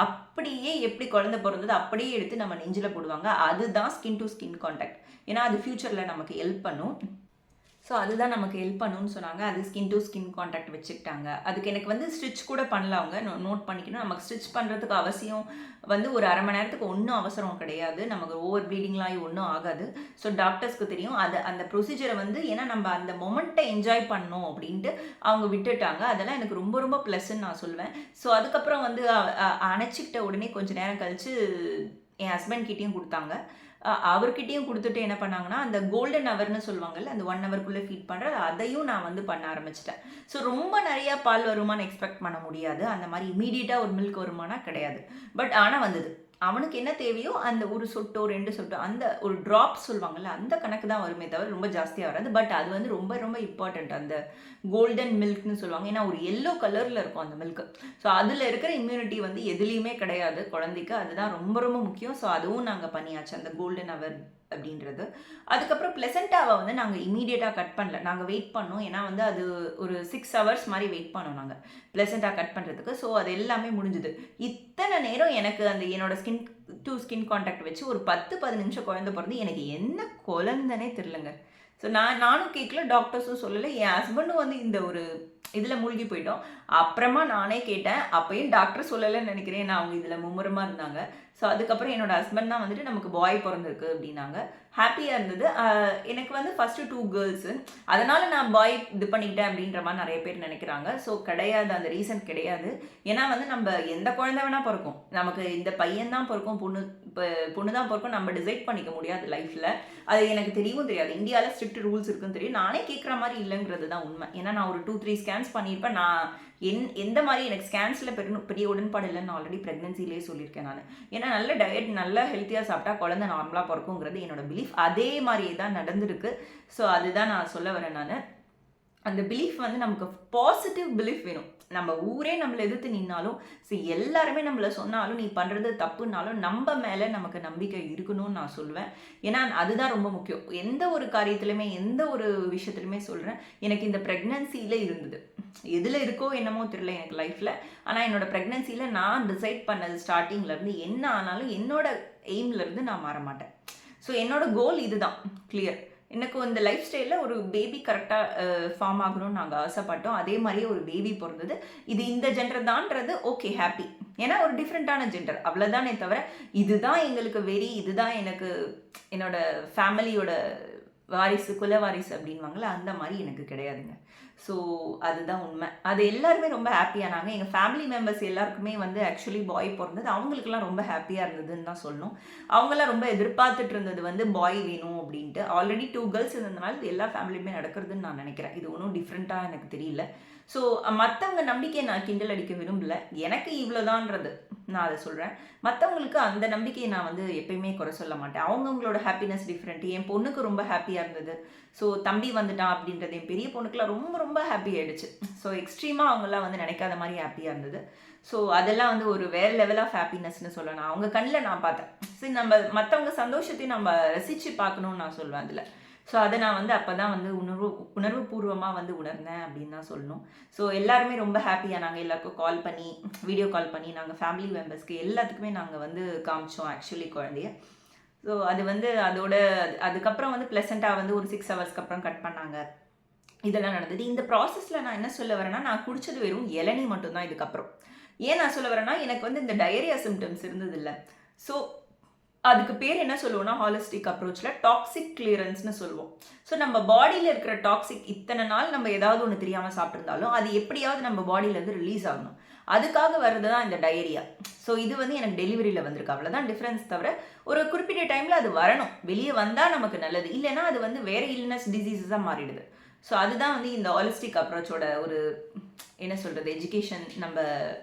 அப்படியே எப்படி குழந்தை பிறந்தது அப்படியே எடுத்து நம்ம நெஞ்சில் போடுவாங்க. அதுதான் ஸ்கின் டு ஸ்கின் கான்டாக்ட். ஏன்னா அது ஃப்யூச்சரில் நமக்கு ஹெல்ப் பண்ணும். ஸோ அதுதான் நமக்கு ஹெல்ப் பண்ணுன்னு சொன்னாங்க. அது ஸ்கின் டு ஸ்கின் கான்டாக்ட் வச்சுக்கிட்டாங்க. அதுக்கு எனக்கு வந்து ஸ்டிச் கூட பண்ணல அவங்க, நோட் பண்ணிக்கணும். நமக்கு ஸ்டிச் பண்ணுறதுக்கு அவசியம் வந்து ஒரு அரை மணி நேரத்துக்கு ஒன்றும் அவசரம் கிடையாது. நமக்கு ஓவர் ப்ளீடிங்லாம் ஒன்றும் ஆகாது. ஸோ டாக்டர்ஸ்க்கு தெரியும் அந்த ப்ரொசீஜரை வந்து, ஏன்னா நம்ம அந்த மொமெண்ட்டை என்ஜாய் பண்ணோம் அப்படின்ட்டு அவங்க விட்டுட்டாங்க. அதெல்லாம் எனக்கு ரொம்ப ரொம்ப ப்ளஸ்ன்னு நான் சொல்லுவேன். ஸோ அதுக்கப்புறம் வந்து அணைச்சிக்கிட்ட உடனே கொஞ்சம் நேரம் கழித்து என் ஹஸ்பண்ட் கிட்டேயும் கொடுத்தாங்க. அவர்கிட்டையும் கொடுத்துட்டு என்ன பண்ணாங்கன்னா, அந்த கோல்டன் ஹவர்னு சொல்லுவாங்கல்ல, அந்த 1 ஹவருக்குள்ளே ஃபீட் பண்ணுறது, அதையும் நான் வந்து பண்ண ஆரம்பிச்சிட்டேன். ஸோ ரொம்ப நிறையா பால் வருமானு எக்ஸ்பெக்ட் பண்ண முடியாது. அந்த மாதிரி இமீடியட்டாக ஒரு மில்க் வருமானா கிடையாது. பட் ஆனால் வந்தது. அவனுக்கு என்ன தேவையோ அந்த ஒரு சொட்டோ 2 சொட்டோ, அந்த ஒரு ட்ராப் சொல்லுவாங்கள்ல, அந்த கணக்கு தான் வருமே தவிர ரொம்ப ஜாஸ்தியாக வராது. பட் அது வந்து ரொம்ப ரொம்ப இம்பார்ட்டண்ட், அந்த கோல்டன் மில்க்னு சொல்லுவாங்க. ஏன்னா ஒரு எல்லோ கலரில் இருக்கும் அந்த மில்க். ஸோ அதில் இருக்கிற இம்யூனிட்டி வந்து எதுலேயுமே கிடையாது குழந்தைக்கு. அதுதான் ரொம்ப ரொம்ப முக்கியம். ஸோ அதுவும் நாங்கள் பண்ணியாச்சு, அந்த கோல்டன் ஹவர் அப்படின்றது. அதுக்கப்புறம் ப்ளசண்டாவை வந்து நாங்கள் இமீடியட்டாக கட் பண்ணல, நாங்கள் வெயிட் பண்ணோம். ஏன்னா வந்து அது ஒரு 6 ஹவர்ஸ் மாதிரி வெயிட் பண்ணோம் நாங்கள் ப்ளசண்டாக கட் பண்ணுறதுக்கு. ஸோ அது எல்லாமே முடிஞ்சுது. இத்தனை நேரம் எனக்கு அந்த என்னோட ஸ்கின் டு ஸ்கின் கான்டாக்ட் வச்சு ஒரு 10-15 நிமிஷம் குழந்தை பிறந்து எனக்கு என்ன குழந்தைனே தெரிலங்க. ஸோ நானும் கேட்கல, டாக்டர்ஸும் சொல்லலை. என் ஹஸ்பண்டும் வந்து இந்த ஒரு இதில் மூழ்கி போயிட்டோம். அப்புறமா நானே கேட்டேன், அப்பயும் டாக்டர் சொல்லலைன்னு நினைக்கிறேன். நான் அவங்க இதில் மும்முரமாக இருந்தாங்க. ஸோ அதுக்கப்புறம் என்னோட ஹஸ்பண்ட் தான் வந்துட்டு நமக்கு பாய் பிறந்திருக்கு அப்படின்னாங்க. ஹாப்பியாக இருந்தது. எனக்கு வந்து ஃபஸ்ட்டு 2 கேர்ள்ஸு. அதனால் நான் பாய் இது பண்ணிக்கிட்டேன் அப்படின்ற மாதிரி நிறைய பேர் நினைக்கிறாங்க. ஸோ கிடையாது, அந்த ரீசன் கிடையாது. ஏன்னா வந்து நம்ம எந்த குழந்தை வேணால் பிறக்கும், நமக்கு இந்த பையன் தான் பிறக்கும், பொண்ணு தான் பிறக்கும், நம்ம டிசைட் பண்ணிக்க முடியாது லைஃப்பில். அது எனக்கு தெரியவும் தெரியாது. இந்தியாவில் ஸ்ட்ரிக்ட் ரூல்ஸ் இருக்குன்னு தெரியும். நானே கேட்குற மாதிரி இல்லைங்கிறது தான் உண்மை. ஏன்னா நான் ஒரு 2-3 ஸ்கேன்ஸ் பண்ணியிருப்பேன். நான் எந்த மாதிரி எனக்கு ஸ்கேன்ஸில் பெரிய உடன்பாடு இல்லைன்னு நான் ஆல்ரெடி ப்ரெக்னென்சிலே சொல்லியிருக்கேன் நான். ஏன்னா நல்ல டயட், நல்ல ஹெல்த்தியாக சாப்பிட்டா குழந்தை நார்மலாக பிறக்குங்கிறது என்னோட பிலீஃப். அதே மாதிரியே தான் நடந்திருக்கு. ஸோ அதுதான் நான் சொல்ல வரேன் நான். அந்த பிலீஃப் வந்து நமக்கு பாசிட்டிவ் பிலீஃப் வேணும். நம்ம ஊரே நம்மளை எதிர்த்து நின்னாலும், எல்லாருமே நம்மளை சொன்னாலும், நீ பண்ணுறது தப்புனாலும் நம்ம மேலே நமக்கு நம்பிக்கை இருக்கணும்னு நான் சொல்லுவேன். ஏன்னா அதுதான் ரொம்ப முக்கியம். எந்த ஒரு காரியத்துலையுமே, எந்த ஒரு விஷயத்துலையுமே சொல்கிறேன், எனக்கு இந்த ப்ரெக்னன்சியில் இருந்தது. எதில் இருக்கோ என்னமோ தெரியல எனக்கு லைஃப்பில். ஆனால் என்னோட ப்ரெக்னன்சியில் நான் டிசைட் பண்ணது ஸ்டார்டிங்லேருந்து என்ன ஆனாலும் என்னோட எய்ம்லேருந்து நான் மாற மாட்டேன். ஸோ என்னோட கோல் இதுதான், கிளியர். எனக்கு இந்த லைஃப் ஸ்டைலில் ஒரு பேபி கரெக்டாக ஃபார்ம் ஆகணும்னு நாங்கள் ஆசைப்பட்டோம். அதே மாதிரியே ஒரு பேபி பிறந்தது. இது இந்த ஜெண்டர் தான்றது ஓகே, ஹாப்பி. ஏன்னா ஒரு டிஃப்ரெண்ட்டான ஜெண்டர், அவ்வளோதானே தவிர இதுதான் எங்களுக்கு வெறி, இதுதான் எனக்கு என்னோட ஃபேமிலியோட வாரிசு, குல வாரிசு அப்படின்வாங்களே, அந்த மாதிரி எனக்கு கிடையாதுங்க. ஸோ அதுதான் உண்மை. அது எல்லாருமே ரொம்ப ஹாப்பியானாங்க. எங்கள் ஃபேமிலி மெம்பர்ஸ் எல்லாருக்குமே வந்து ஆக்சுவலி பாய் பிறந்தது. அவங்களுக்குலாம் ரொம்ப ஹாப்பியாக இருந்ததுன்னு தான் சொல்லணும். அவங்களாம் ரொம்ப எதிர்பார்த்துட்டு இருந்தது வந்து பாய் வேணும் அப்படின்ட்டு. ஆல்ரெடி 2 கேர்ள்ஸ் இருந்ததுனால இது எல்லா ஃபேமிலியுமே நடக்கிறதுன்னு நான் நினைக்கிறேன். இது ஒன்றும் டிஃப்ரெண்ட்டாக எனக்கு தெரியல. ஸோ மற்றவங்க நம்பிக்கையை நான் கிண்டல் அடிக்க விரும்பல. எனக்கு இவ்வளோதான்றது நான் அதை சொல்கிறேன். மற்றவங்களுக்கு அந்த நம்பிக்கையை நான் வந்து எப்பயுமே குறை சொல்ல மாட்டேன். அவங்கவுங்களோட ஹாப்பினஸ் டிஃப்ரெண்ட். என் பொண்ணுக்கு ரொம்ப ஹாப்பியாக இருந்தது. ஸோ தம்பி வந்துட்டான் அப்படின்றது என் பெரிய பொண்ணுக்குலாம் ரொம்ப ரொம்ப ஹாப்பி ஆகிடுச்சு. ஸோ எக்ஸ்ட்ரீமாக அவங்களாம் வந்து நினைக்காத மாதிரி ஹாப்பியாக இருந்தது. ஸோ அதெல்லாம் வந்து ஒரு வேறு லெவல் ஆஃப் ஹாப்பினஸ்ன்னு சொல்லலாம். அவங்க கண்ணில் நான் பார்த்தேன். சரி, நம்ம மற்றவங்க சந்தோஷத்தையும் நம்ம ரசித்து பார்க்கணுன்னு நான் சொல்லுவேன் அதில். ஸோ அதை நான் வந்து அப்போ தான் வந்து உணர்வு பூர்வமாக வந்து உணர்ந்தேன் அப்படின்னு தான் சொல்லணும். ஸோ எல்லாருமே ரொம்ப ஹாப்பியாக, நாங்கள் எல்லாருக்கும் கால் பண்ணி, வீடியோ கால் பண்ணி, நாங்கள் ஃபேமிலி மெம்பர்ஸ்க்கு எல்லாத்துக்குமே நாங்கள் வந்து காமிச்சோம் ஆக்சுவலி குழந்தைய. ஸோ அது வந்து அதுக்கப்புறம் வந்து ப்ளசண்ட்டாக வந்து ஒரு 6 ஹவர்ஸ்க்கு அப்புறம் கட் பண்ணாங்க. இதெல்லாம் நடந்தது. இந்த ப்ராசஸில் நான் என்ன சொல்ல வரேன்னா, நான் குடித்தது வெறும் இளநீ மட்டும்தான் இதுக்கப்புறம். ஏன் நான் சொல்ல வரேன்னா, எனக்கு வந்து இந்த டயரியா சிம்டம்ஸ் இருந்தது இல்லை. ஸோ அதுக்கு பேர் என்ன சொல்லுவோம்னா, ஹாலிஸ்டிக் அப்ரோச்சில் டாக்ஸிக் கிளியரன்ஸ்னு சொல்லுவோம். ஸோ நம்ம பாடியில் இருக்கிற டாக்ஸிக் இத்தனை நாள் நம்ம ஏதாவது ஒன்று தெரியாமல் சாப்பிட்ருந்தாலும் அது எப்படியாவது நம்ம பாடியிலேருந்து ரிலீஸ் ஆகணும். அதுக்காக வர்றது தான் இந்த டயரியா. ஸோ இது வந்து எனக்கு டெலிவரியில் வந்திருக்கு, அவ்வளோதான் டிஃப்ரென்ஸ். தவிர ஒரு குறிப்பிட்ட டைமில் அது வரணும், வெளியே வந்தால் நமக்கு நல்லது. இல்லைன்னா அது வந்து வேறு இல்னஸ், டிசீஸஸாக மாறிடுது. ஸோ அதுதான் வந்து இந்த ஹாலிஸ்டிக் அப்ரோச்சோட ஒரு என்ன சொல்கிறது, எஜுகேஷன் நம்ம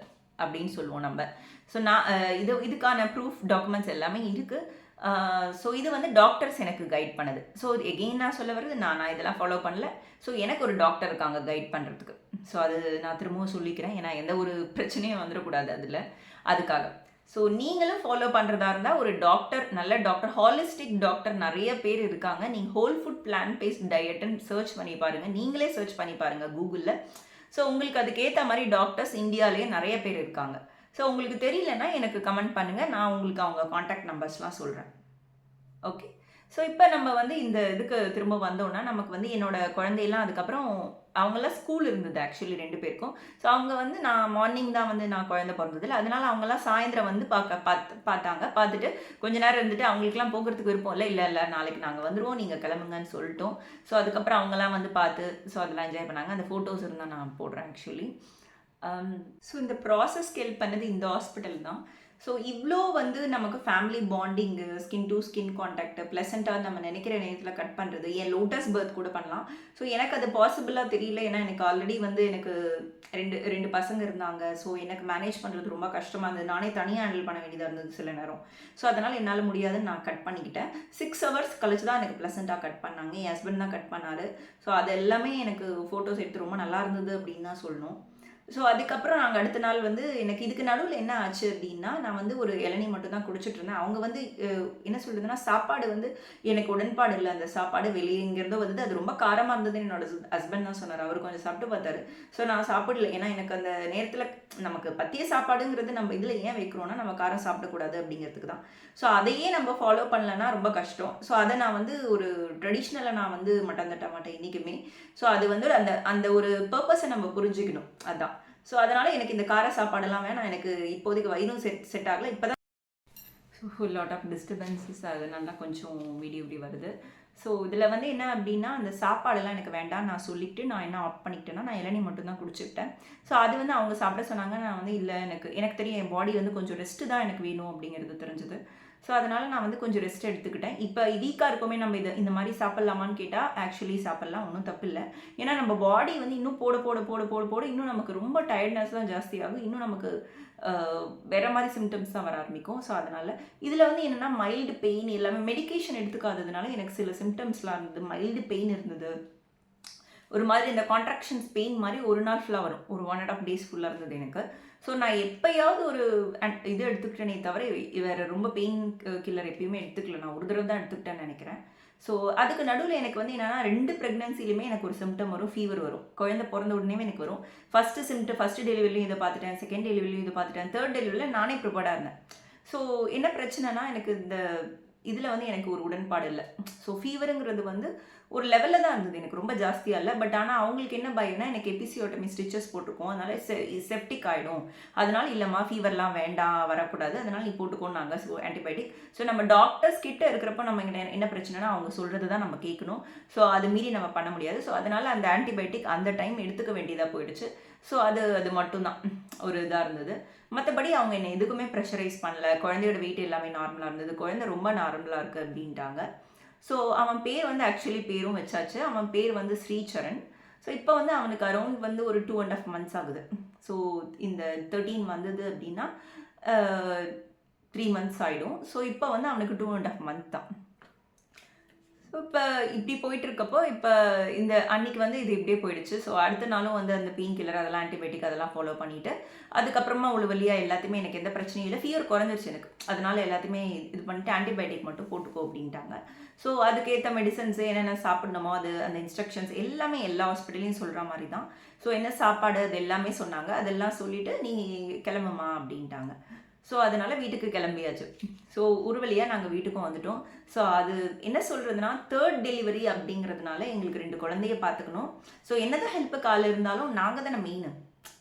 அப்படின்னு சொல்லுவோம் நம்ம. ஸோ நான் இதுக்கான ப்ரூஃப் டாக்குமெண்ட்ஸ் எல்லாமே இருக்குது. ஸோ இது வந்து டாக்டர்ஸ் எனக்கு கைட் பண்ணது. ஸோ எகெயின் நான் சொல்ல வருது, நான் இதெல்லாம் ஃபாலோ பண்ணல. ஸோ எனக்கு ஒரு டாக்டர் இருக்காங்க கைட் பண்ணுறதுக்கு. ஸோ அது நான் திரும்பவும் சொல்லிக்கிறேன், ஏன்னா எந்த ஒரு பிரச்சனையும் வந்துடக்கூடாது அதுக்காக. ஸோ நீங்களும் ஃபாலோ பண்ணுறதா இருந்தால் ஒரு டாக்டர், நல்ல டாக்டர், ஹாலிஸ்டிக் டாக்டர் நிறைய பேர் இருக்காங்க. நீங்கள் ஹோல் ஃபுட் பிளான் பேஸ்ட் டயட்டுன்னு சர்ச் பண்ணி பாருங்கள். நீங்களே சர்ச் பண்ணி பாருங்கள் கூகுளில். ஸோ உங்களுக்கு அதுக்கேற்ற மாதிரி டாக்டர்ஸ் இந்தியாவிலேயே நிறைய பேர் இருக்காங்க. ஸோ உங்களுக்கு தெரியலன்னா எனக்கு கமெண்ட் பண்ணுங்கள், நான் உங்களுக்கு அவங்க காண்டாக்ட் நம்பர்ஸ்லாம் சொல்கிறேன். ஓகே. ஸோ இப்போ நம்ம வந்து இந்த இதுக்கு திரும்ப வந்தோன்னா, நமக்கு வந்து என்னோட குழந்தையெல்லாம் அதுக்கப்புறம் அவங்களாம் ஸ்கூல் இருந்தது ஆக்சுவலி 2 பேருக்கும். ஸோ அவங்க வந்து நான் மார்னிங் தான் வந்து நான் குழந்தை பிறந்ததில்ல, அதனால அவங்களாம் சாயந்தரம் வந்து பார்த்தாங்க. பார்த்துட்டு கொஞ்ச நேரம் இருந்துட்டு அவங்களுக்குலாம் போகிறதுக்கு விருப்பம் இல்லை நாளைக்கு நாங்கள் வந்துடுவோம், நீங்கள் கிளம்புங்கன்னு சொல்லிட்டோம். ஸோ அதுக்கப்புறம் அவங்களாம் வந்து பார்த்து ஸோ அதெல்லாம் என்ஜாய் பண்ணாங்க. அந்த ஃபோட்டோஸ் இருந்தால் நான் போடுறேன் ஆக்சுவலி. ஸோ இந்த ப்ராசஸ்க்கு ஹெல்ப் பண்ணது இந்த ஹாஸ்பிட்டல் தான். ஸோ இவ்வளோ வந்து நமக்கு family bonding, skin to skin contact, ப்ளசண்ட்டாக நம்ம நினைக்கிற நேரத்தில் கட் பண்ணுறது, ஏன் லோட்டஸ் பர்த் கூட பண்ணலாம். ஸோ எனக்கு அது பாசிபிளாக தெரியல, ஏன்னா எனக்கு ஆல்ரெடி வந்து எனக்கு ரெண்டு பசங்க இருந்தாங்க. ஸோ எனக்கு மேனேஜ் பண்ணுறது ரொம்ப கஷ்டமாக இருந்தது. நானே தனியாக ஹேண்டில் பண்ண வேண்டியதாக இருந்தது சில நேரம். ஸோ அதனால் என்னால் முடியாதுன்னு நான் கட் பண்ணிக்கிட்டேன். 6 ஹவர்ஸ் கழிச்சு தான் எனக்கு ப்ளசண்ட்டாக கட் பண்ணாங்க. என் ஹஸ்பண்ட் தான் கட் பண்ணார். ஸோ அது எல்லாமே எனக்கு ஃபோட்டோஸ் எடுத்து ரொம்ப நல்லா இருந்தது அப்படின்னு தான் சொல்லணும். ஸோ அதுக்கப்புறம் நாங்கள் அடுத்த நாள் வந்து எனக்கு இதுக்கு நடுவில் என்ன ஆச்சு அப்படின்னா, நான் வந்து ஒரு இளநீ மட்டும் தான் குடிச்சிட்டு இருந்தேன். அவங்க வந்து என்ன சொல்கிறதுன்னா, சாப்பாடு வந்து எனக்கு உடன்பாடு இல்லை. அந்த சாப்பாடு வெளியேங்கிறதோ வந்து அது ரொம்ப காரமாக இருந்ததுன்னு என்னோட ஹஸ்பண்ட் தான் சொன்னார். அவர் கொஞ்சம் சாப்பிட்டு பார்த்தாரு. ஸோ நான் சாப்பிடல, ஏன்னா எனக்கு அந்த நேரத்தில் நமக்கு பத்திய சாப்பாடுங்கிறது நம்ம இதில் ஏன் வைக்கிறோன்னா, நம்ம காரம் சாப்பிடக்கூடாது அப்படிங்கிறதுக்கு தான். ஸோ அதையே நம்ம ஃபாலோ பண்ணலன்னா ரொம்ப கஷ்டம். ஸோ அதை நான் வந்து ஒரு ட்ரெடிஷ்னலாக நான் வந்து மட்டன் தட்ட மாட்டேன் என்றைக்குமே. ஸோ அது வந்து அந்த ஒரு பர்பஸை நம்ம புரிஞ்சுக்கணும், அதான். ஸோ அதனால் எனக்கு இந்த கார சாப்பாடெல்லாம் வேணாம். எனக்கு இப்போதைக்கு வயிறும் செட் ஆகலை. இப்போ தான் ஸோ லாட் ஆஃப் டிஸ்டர்பன்சஸ் அதனால தான் கொஞ்சம் வீடியோ இப்படி வருது. ஸோ இதில் வந்து என்ன அப்படின்னா, அந்த சாப்பாடெல்லாம் எனக்கு வேண்டாம் நான் சொல்லிவிட்டு நான் என்ன ஆஃப் பண்ணிக்கிட்டேன்னா, நான் இளநீ மட்டும் தான் குடிச்சுக்கிட்டேன். ஸோ அது வந்து அவங்க சாப்பிட சொன்னாங்க. நான் வந்து இல்லை, எனக்கு தெரியும் என் பாடி வந்து கொஞ்சம் ரெஸ்ட்டு தான் எனக்கு வேணும் அப்படிங்கிறது தெரிஞ்சது. ஸோ அதனால் நான் வந்து கொஞ்சம் ரெஸ்ட் எடுத்துக்கிட்டேன். இப்போ வீக்காக இருக்கோமே, நம்ம இந்த மாதிரி சாப்பிட்லாமான்னு கேட்டால் ஆக்சுவலி சாப்பிட்லாம், ஒன்றும் தப்பு இல்லை. ஏன்னா நம்ம பாடி வந்து இன்னும் போட போட போட போட போட இன்னும் நமக்கு ரொம்ப டயர்ட்னஸ் தான் ஜாஸ்தியாகும். இன்னும் நமக்கு வேறு மாதிரி சிம்டம்ஸ் தான் வர ஆரம்பிக்கும். ஸோ அதனால் இதில் வந்து என்னென்னா மைல்டு பெயின் எல்லாமே மெடிக்கேஷன் எடுத்துக்காததுனால எனக்கு சில சிம்டம்ஸ்லாம் இருந்தது. மைல்டு பெயின் இருந்தது, ஒரு மாதிரி இந்த கான்ட்ராக்ஷன்ஸ் பெயின் மாதிரி ஒரு நாள் ஃபுல்லாக வரும், ஒரு 1.5 days ஃபுல்லாக இருந்தது எனக்கு. ஸோ நான் எப்போயாவது ஒரு இது எடுத்துக்கிட்டேனே தவிர வேறு ரொம்ப பெயின் கில்லர் எப்பயுமே எடுத்துக்கல. நான் ஒரு தடவை தான் எடுத்துக்கிட்டேன்னு நினைக்கிறேன். ஸோ அதுக்கு நடுவில் எனக்கு வந்து என்னென்னா 2 ப்ரெக்னன்சிலையுமே எனக்கு ஒரு சிம்டம் வரும், ஃபீவர் வரும். குழந்தை பிறந்த உடனே எனக்கு வரும். ஃபஸ்ட்டு டெலிவரிலையும் இதை பார்த்துட்டேன், செகண்ட் டெலிவரிலையும் இதை பார்த்துட்டேன், தேர்ட் டெலிவரியில் நானே ப்ரிப்பேர்டாக இருந்தேன். ஸோ என்ன பிரச்சனைனா, எனக்கு இந்த இதில் வந்து எனக்கு ஒரு உடன்பாடு இல்லை. ஸோ ஃபீவருங்கிறது வந்து ஒரு லெவலில் தான் இருந்தது, எனக்கு ரொம்ப ஜாஸ்தியாக இல்லை. பட் ஆனால் அவங்களுக்கு என்ன பயம்னா, எனக்கு எபிசியோட்டமி ஸ்டிச்சஸ் போட்டிருக்கோம், அதனால் செப்டிக் ஆகிடும். அதனால் இல்லைம்மா ஃபீவர்லாம் வேண்டாம், வரக்கூடாது, அதனால் நீ போட்டுக்கோன்னாங்க. So antibiotic. ஸோ நம்ம டாக்டர்ஸ் கிட்ட இருக்கிறப்ப நம்ம என்ன பிரச்சனைனா, அவங்க சொல்கிறது தான் நம்ம கேட்கணும். ஸோ அது மீறி நம்ம பண்ண முடியாது. ஸோ அதனால் அந்த ஆன்டிபயோட்டிக் அந்த டைம் எடுத்துக்க வேண்டியதாக போயிடுச்சு. ஸோ அது மட்டும்தான் ஒரு இதாக இருந்தது. மற்றபடி அவங்க என்னை எதுக்குமே ப்ரெஷரைஸ் பண்ணல. குழந்தையோட வெயிட் எல்லாமே நார்மலாக இருந்தது, குழந்தை ரொம்ப நார்மலாக இருக்குது அப்படின்ட்டாங்க. ஸோ அவன் பேர் வந்து ஆக்சுவலி பேரும் வச்சாச்சு. அவன் பேர் வந்து ஸ்ரீசரண். ஸோ இப்போ வந்து அவனுக்கு அரௌண்ட் வந்து ஒரு 2.5 months ஆகுது. ஸோ இந்த 13 வந்தது அப்படின்னா 3 months ஆகிடும். ஸோ இப்போ வந்து அவனுக்கு 2.5 months தான். ஸோ இப்போ இப்படி போயிட்டுருக்கப்போ இப்போ இந்த அன்றைக்கி வந்து இது இப்படியே போயிடுச்சு. ஸோ அடுத்த நாளும் வந்து அந்த பெயின் கில்லர் அதெல்லாம் ஆன்டிபயோட்டிக் அதெல்லாம் ஃபாலோ பண்ணிவிட்டு அதுக்கப்புறமா ஒரு வழியாக எல்லாத்தையுமே எனக்கு எந்த பிரச்சனையும் இல்லை, ஃபீவர் குறைஞ்சிருச்சு எனக்கு. அதனால் எல்லாத்தையுமே இது பண்ணிட்டு ஆன்டிபயோட்டிக் மட்டும் போட்டுக்கோ அப்படின்ட்டாங்க. ஸோ அதுக்கேற்ற மெடிசன்ஸு என்னென்ன சாப்பிட்ணுமோ அது அந்த இன்ஸ்ட்ரக்ஷன்ஸ் எல்லாமே எல்லா ஹாஸ்பிட்டலையும் சொல்கிற மாதிரி தான். ஸோ என்ன சாப்பாடு அது எல்லாமே சொன்னாங்க. அதெல்லாம் சொல்லிவிட்டு நீ கிளம்புமா அப்படின்ட்டாங்க. ஸோ அதனால் வீட்டுக்கு கிளம்பியாச்சு. ஸோ ஒரு வழியாக நாங்கள் வீட்டுக்கும் வந்துட்டோம். ஸோ அது என்ன சொல்கிறதுனா, 3rd டெலிவரி அப்படிங்கிறதுனால எங்களுக்கு 2 குழந்தைய பார்த்துக்கணும். ஸோ என்னதான் ஹெல்ப்புக்கு ஆள் இருந்தாலும் நாங்கள் தானே மெயின்.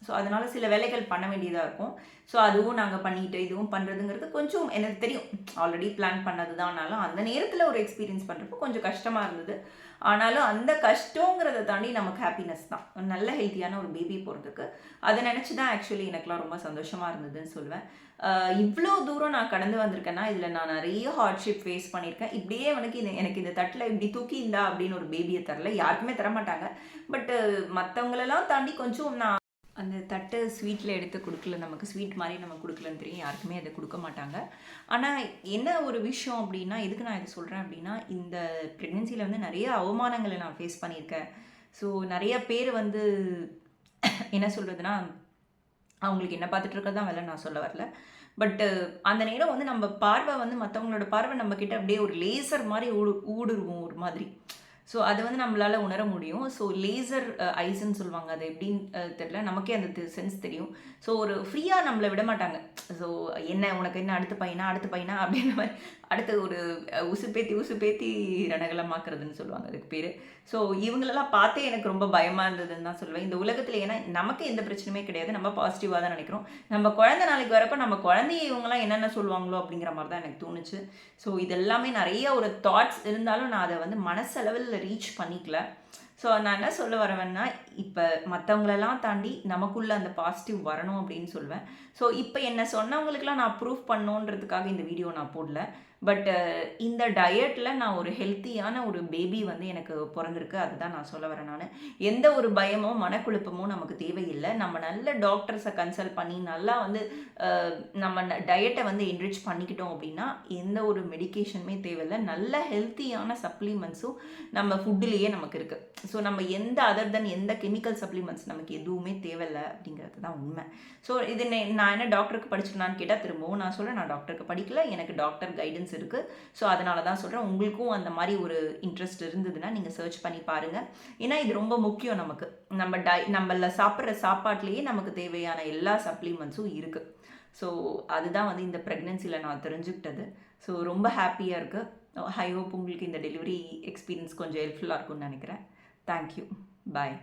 ஸோ அதனால் சில வேலைகள் பண்ண வேண்டியதாக இருக்கும். ஸோ அதுவும் நாங்கள் பண்ணிட்டு இதுவும் பண்ணுறதுங்கிறது கொஞ்சம் எனக்கு தெரியும், ஆல்ரெடி பிளான் பண்ணது தான்னாலும் அந்த நேரத்தில் ஒரு எக்ஸ்பீரியன்ஸ் பண்ணுறப்போ கொஞ்சம் கஷ்டமாக இருந்தது. ஆனாலும் அந்த கஷ்டங்கிறத தாண்டி நமக்கு ஹாப்பினஸ் தான், நல்ல ஹெல்த்தியான ஒரு பேபி போகிறதுக்கு. அதை நினச்சி தான் ஆக்சுவலி எனக்குலாம் ரொம்ப சந்தோஷமாக இருந்ததுன்னு சொல்லுவேன். இவ்வளோ தூரம் நான் கடந்து வந்திருக்கேன்னா இதில் நான் நிறைய ஹார்ட்ஷிப் ஃபேஸ் பண்ணியிருக்கேன். இப்படியே எனக்கு இந்த தட்டில் இப்படி தூக்கி இந்தா அப்படின்னு ஒரு பேபியை தரல, யாருக்குமே தரமாட்டாங்க. பட்டு மற்றவங்களெல்லாம் தாண்டி கொஞ்சம் நான் அந்த தட்டை ஸ்வீட்டில் எடுத்து கொடுக்கல, நமக்கு ஸ்வீட் மாதிரி நம்ம கொடுக்கலன்னு தெரியும், யாருக்குமே அதை கொடுக்க மாட்டாங்க. ஆனால் என்ன ஒரு விஷயம் அப்படின்னா, எதுக்கு நான் இதை சொல்கிறேன் அப்படின்னா, இந்த ப்ரெக்னென்சியில் வந்து நிறைய அவமானங்களை நான் ஃபேஸ் பண்ணியிருக்கேன். ஸோ நிறைய பேர் வந்து என்ன சொல்கிறதுனா, அவங்களுக்கு என்ன பார்த்துட்டு இருக்கிறது தான் வேலை, நான் சொல்ல வரல. பட்டு அந்த நேரம் வந்து நம்ம பார்வை வந்து மற்றவங்களோட பார்வை நம்மக்கிட்ட அப்படியே ஒரு லேசர் மாதிரி ஊடுருவோம் ஒரு மாதிரி. ஸோ அதை வந்து நம்மளால் உணர முடியும். ஸோ லேசர் ஐஸ்ன்னு சொல்லுவாங்க, அது எப்படின்னு தெரில, நமக்கே அந்த சென்ஸ் தெரியும். ஸோ ஒரு ஃப்ரீயாக நம்மளை விட மாட்டாங்க. ஸோ உனக்கு என்ன அடுத்த பையனா அப்படின்ற மாதிரி அடுத்து ஒரு உசுப்பேத்தி ரணகலமாக்குறதுன்னு சொல்லுவாங்க அதுக்கு பேர். ஸோ இவங்களெல்லாம் பார்த்தே எனக்கு ரொம்ப பயமாக இருந்ததுன்னு தான் சொல்லுவேன். இந்த உலகத்தில் ஏன்னா நமக்கு எந்த பிரச்சனையுமே கிடையாது, நம்ம பாசிட்டிவாக தான் நினைக்கிறோம். நம்ம குழந்தை நாளைக்கு வரப்போ நம்ம குழந்தைய இவங்களாம் என்னென்ன சொல்லுவாங்களோ அப்படிங்கிற மாதிரி தான் எனக்கு தோணுச்சு. ஸோ இதெல்லாமே நிறைய ஒரு தாட்ஸ் இருந்தாலும் நான் அதை வந்து மனசளவில் ரீச் பண்ணிக்கல. ஸோ நான் என்ன சொல்ல வரவேன்னா, இப்போ மற்றவங்களெல்லாம் தாண்டி நமக்குள்ளே அந்த பாசிட்டிவ் வரணும் அப்படின்னு சொல்லுவேன். ஸோ இப்போ என்ன சொன்னவங்களுக்கெல்லாம் நான் ப்ரூஃப் பண்ணணுன்றதுக்காக இந்த வீடியோ நான் போடல. பட் இந்த டயட்டில் நான் ஒரு ஹெல்த்தியான ஒரு பேபி வந்து எனக்கு பிறந்திருக்கு, அதுதான் நான் சொல்ல வரேன். நான் எந்த ஒரு பயமோ மனக்குழப்பமோ நமக்கு தேவையில்லை. நம்ம நல்ல டாக்டர்ஸை கன்சல்ட் பண்ணி நல்லா வந்து நம்ம டயட்டை வந்து என்ரிச் பண்ணிக்கிட்டோம் அப்படின்னா எந்த ஒரு மெடிக்கேஷனுமே தேவையில்லை. நல்ல ஹெல்த்தியான சப்ளிமெண்ட்ஸும் நம்ம ஃபுட்டுலேயே நமக்கு இருக்குது. ஸோ நம்ம எந்த அதர் தென் எந்த கெமிக்கல் சப்ளிமெண்ட்ஸ் நமக்கு எதுவுமே தேவையில்லை அப்படிங்கிறது தான் உண்மை. ஸோ இது நான் என்ன டாக்டருக்கு படிச்சிருக்கேனான்னு கேட்டால் திரும்பவும் நான் சொல்கிறேன், நான் டாக்டருக்கு படிக்கல, எனக்கு டாக்டர் கைடன்ஸ் இருக்குது. ஸோ அதனால தான் சொல்கிறேன், உங்களுக்கும் அந்த மாதிரி ஒரு இன்ட்ரெஸ்ட் இருந்ததுன்னா நீங்கள் சர்ச் பண்ணி பாருங்கள். ஏன்னா இது ரொம்ப முக்கியம் நமக்கு. நம்மள சாப்பிட்ற சாப்பாட்லேயே நமக்கு தேவையான எல்லா சப்ளிமெண்ட்ஸும் இருக்குது. ஸோ அதுதான் வந்து இந்த ப்ரெக்னென்சியில் நான் தெரிஞ்சுக்கிட்டது. ஸோ ரொம்ப ஹாப்பியாக இருக்குது. ஐ ஹோப் உங்களுக்கு இந்த டெலிவரி எக்ஸ்பீரியன்ஸ் கொஞ்சம் ஹெல்ப்ஃபுல்லாக இருக்கும்னு நினைக்கிறேன். தேங்க்யூ. பாய்.